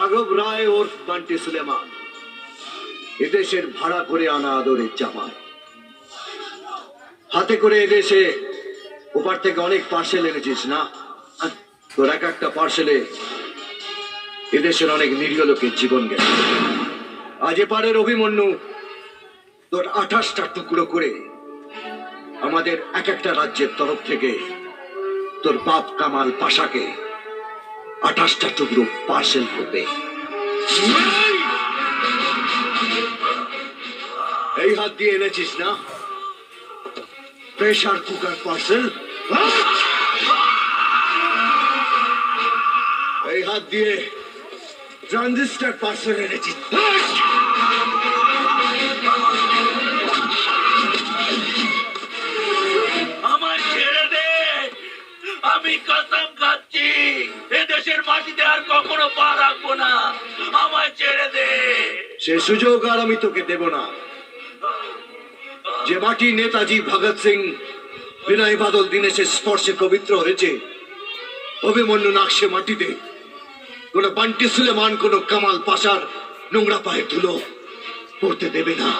রাঘব রায় ওরফ বান্টি সুলেমান, এদেশের ভাড়া করে আনা আদরের জামাই। হাতে করে এদেশে ওপার থেকে অনেক পার্সেল এনেছিস না? তোর এক একটা পার্সেলে এদেশের অনেক নিরীহ লোকের জীবন গেছে। আজ এপারের অভিমন্যু তোর 28টা টুকরো করে আমাদের এক একটা রাজ্যের তরফ থেকে তোর বাপ কামাল পাশাকে 28টা টুকরো পার্সেল করবে। এই হাত দিয়ে এনেছিস না প্রেসার কুকার পার্সেল? এই হাত দিয়ে ট্রানজিস্টার পার্সেল এনেছিস? আমার ছেড়ে দে, আমি কসম খাচ্ছি এদেশের মাটিতে আর কখনো পা রাখবো না। আমায় ছেড়ে দে। সে সুযোগ আর আমি তোকে দেব না। যে মাটি নেতাজি ভগৎ সিং বিনয় বাদল দীনেশের স্পর্শে পবিত্র হয়েছে, অভিমন্যু নাকশে মাটিতে কোন বান্টি সুলেমান, কোন কামাল পাশার নোংরা পায়ে ধুলো পড়তে দেবে না।